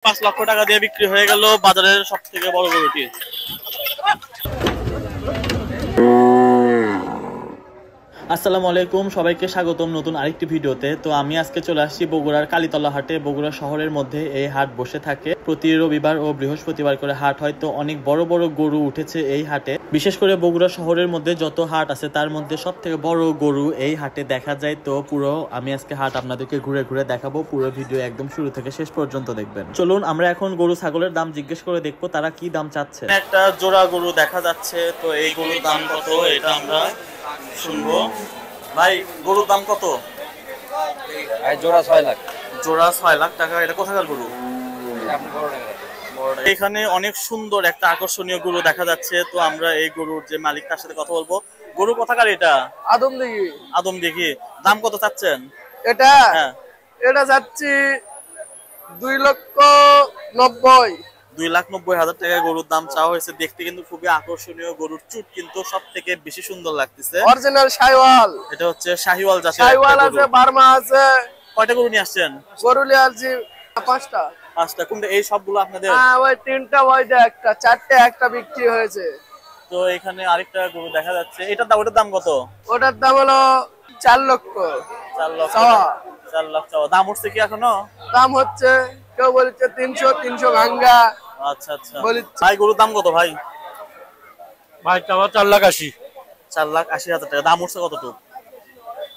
5 লক্ষ টাকা দিয়ে বিক্রি হয়ে গেল বাজারের সবথেকে বড় গরুটি। আসসালামু আলাইকুম, সবাইকে স্বাগতম নতুন আরেকটি ভিডিওতে। তো আমি আজকে চলে আসছি বগুড়ার কালীতলা হাটে। বগুড়া শহরের মধ্যে এই হাট বসে থাকে প্রতি রবিবার ও বৃহস্পতিবার করে হাট হয়। তো অনেক বড় বড় গরু উঠেছে এই হাটে। বিশেষ করে বগুড়া শহরের মধ্যে যত হাট আছে তার মধ্যে সব থেকে বড় গরু এই হাটে দেখা যায়। তো পুরো আমি আজকে হাট আপনাদেরকে ঘুরে ঘুরে দেখাবো। পুরো ভিডিও একদম শুরু থেকে শেষ পর্যন্ত দেখবেন। চলুন আমরা এখন গরু ছাগলের দাম জিজ্ঞেস করে দেখবো তারা কি দাম চাচ্ছে। একটা জোড়া গরু দেখা যাচ্ছে, তো এই গরুর দাম কত এটা আমরা শুনবো। ভাই গরুর দাম কত? জোড়া 6 লাখ। জোড়া 6 লাখ টাকা। এটা কোথাকার গরু? এখানে অনেক সুন্দর একটা আকর্ষণীয় গরু দেখা যাচ্ছে। তো আমরা এই গরুর যে মালিক তার সাথে কথা বলবো। গরু কোথাকার এটা? আদমদিঘি। আদমদিঘি। দাম কত চাচ্ছেন এটা? হ্যাঁ, এটা যাচ্ছি 2,90,000। 2,90,000 টাকায় গরুর দাম চাওয়া হয়েছে। দেখতে কিন্তু খুবই আকর্ষণীয়। গরুর চুট কিন্তু সব থেকে বেশি সুন্দর লাগতেছে। অরিজিনাল শাহিওয়াল। এটা হচ্ছে শাহিওয়াল জাতের। শাহিওয়াল আছে, বার্মা আছে। কয়টা গরু নিয়ে আসছেন? গরু নিয়ে আসছি 5টা। 5টা। কোনটা? এই সবগুলো আপনাদের? হ্যাঁ, ওই 3টা, ওই যে একটা, 4টে একটা বিক্রি হয়েছে। তো এখানে আরেকটা গরু দেখা যাচ্ছে। এটার দাম, ওটার দাম কত? ওটার দাম হলো 4 লক্ষ। 4 লক্ষ। চাওয়া। 4 লাখ চাওয়া। দাম উঠছে কি এখনো? দাম হচ্ছে, কেউ বলছে 300 ভাঙ্গা। আচ্ছা আচ্ছা। ভাই গরুর দাম কত ভাই? ভাই চাওয়া 4,80,000। 4,80,000 টাকা। দাম উঠছে কতটুকু?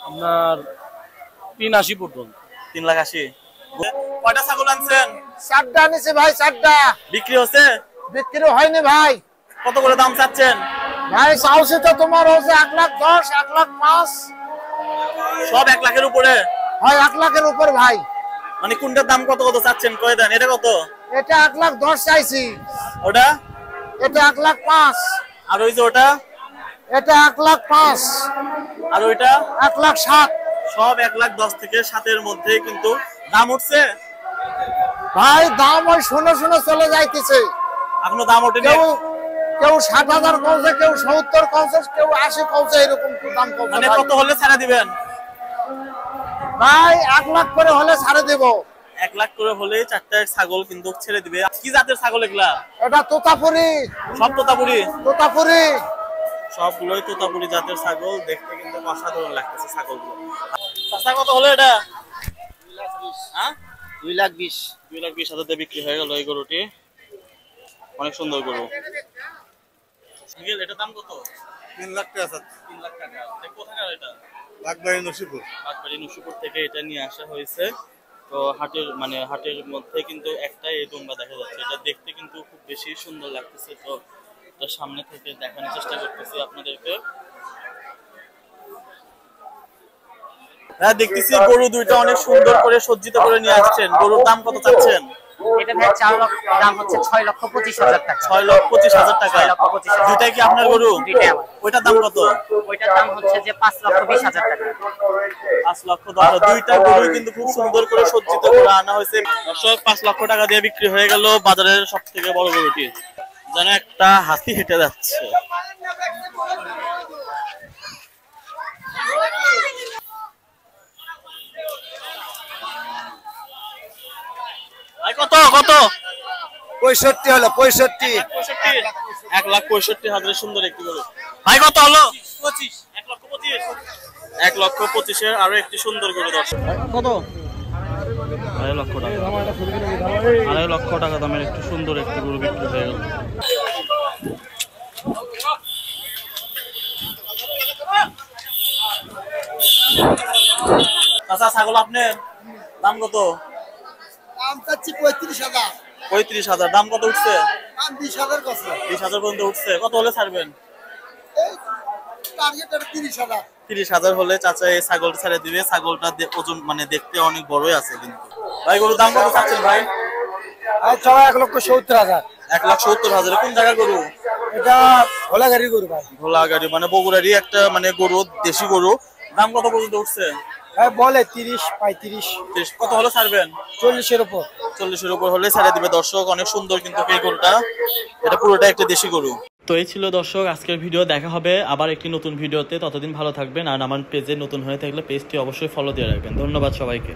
আপনার 3,80,000 পর্যন্ত। 3,80,000। কয়টা ছাগল আনছেন? 4টা নিছে ভাই, 4টা। বিক্রি হচ্ছে? বিক্রি হয়নি ভাই। কত করে দাম চাচ্ছেন? ভাই চাওছি তো তোমার হচ্ছে 1,10,000, 1,05,000। সব 1 লাখের উপরে? হয় 1 লাখের উপর ভাই। মানে কোনটার দাম কত কত চাচ্ছেন কয়ে দেন। এটা কত? এটা 1,10,000 চাইছি। ওটা? এটা 1,05,000। আর ওই যে ওটা? এটা 1,05,000। আর ওইটা? 1,07,000। সব 1,10,000 থেকে 7 মধ্যে কিন্তু দাম উঠছে ভাই। দাম ওই শুনে শুনে চলে যাইতেছে। এখনো দাম ওঠেনি? কেউ 60,000 কমছে, কেউ 70 কমছে, কেউ 80 কমছে, এরকম দাম কমছে। মানে কত হলে ছাড়া দিবেন ভাই? 1 লাখ করে হলে ছাড়ে দেব। 1 লাখ করে হলে 4টা ছাগল কিন্তু ছেড়ে দিবে। কি জাতের ছাগল এগুলা? এটা তোতাপুরি। সব তোতাপুরি? তোতাপুরি। সবগুলোই তোতাপুরি জাতের ছাগল। দেখতে কিন্তু অসাধারণ লাগতেছে ছাগলগুলো। চাচা কত হলো এটা? 2,20,000। 2,20,000 দিয়ে বিক্রি হয়ে গেল এই গরুটি। অনেক সুন্দর গরু। এটার দাম কত? 3 লাখ টাকা। 3 লাখ টাকা। কোথাকার এটা? বাগবাড়ি নসিপুর। বাগবাড়ি নসিপুর থেকে এটা নিয়ে আসা হয়েছে। তো হাটের মধ্যে কিন্তু একটা এই দুম্বা দেখা যাচ্ছে। এটা দেখতে কিন্তু খুব বেশি সুন্দর লাগতেছে। তো এটা সামনে থেকে দেখানোর চেষ্টা করতেছি আপনাদেরকে। হ্যাঁ, দেখতেছি গরু দুইটা অনেক সুন্দর করে সজ্জিত করে নিয়ে আসছেন। গরুর দাম কত চাচ্ছেন? এটা ভাই দাম হচ্ছে 6,25,000 টাকা। 6,25,000 টাকা। দুইটাই কি আপনার গরু? দুইটাই আমার। ওইটার দাম কত? ওইটার দাম হচ্ছে যে 5,20,000 টাকা। 5,10,000। দুইটা গরু কিন্তু খুব সুন্দর করে সজ্জিত করে আনা হয়েছে। দর্শক, 5 লক্ষ টাকা দিয়ে বিক্রি হয়ে গেল বাজারের সবথেকে বড় গরুটি। যেন একটা হাতি হেঁটে যাচ্ছে। কত কত? 65 হলো। 65। 1,65,000 সুন্দর একটি গরু। ভাই কত হলো? 25। 1,25,000। 1,25,000 আরো একটি সুন্দর গরু। দর্শক কত? 2.5 লক্ষ টাকা। 2.5 লক্ষ টাকা দামের একটু সুন্দর একটি গরু বিক্রি হয়ে গেল। আচ্ছা, ছাগল আপনার দাম কত? দাম চাচ্ছি 35,000। 35,000। দাম কত উঠছে? 20,000 কত? 20,000 পর্যন্ত উঠছে। কত হলে ছাড়বেন? টার্গেট 30,000। 30,000 হলে চাচা এই ছাগলটা ছেড়ে দিবে। ছাগলটা ওজন মানে দেখতে অনেক বড়ই আছে কিন্তু। ভাই গরুর দাম কত চাচ্ছেন ভাই? আর চাওয়া 1,70,000। 1,70,000। কোন জায়গার গরু? এটা ভোলাগাড়ি গরু ভাই। ভোলাগাড়ি মানে বগুড়ারই একটা মানে গরু, দেশি গরু। দাম কত পর্যন্ত উঠছে? হ্যাঁ বলে 30, 35। কত হলে ছাড়বেন? 40-এর উপর। 40-এর উপর হলে ছেড়ে দিবে। দর্শক অনেক সুন্দর কিন্তু এই গরুটা। এটা পুরোটা একটা দেশি গরু। তো এই ছিল দর্শক আজকের ভিডিও। দেখা হবে আবার একটি নতুন ভিডিওতে। ততদিন ভালো থাকবেন। আর আমার পেজে নতুন হয়ে থাকলে পেজটি অবশ্যই ফলো দিয়ে রাখবেন। ধন্যবাদ সবাইকে।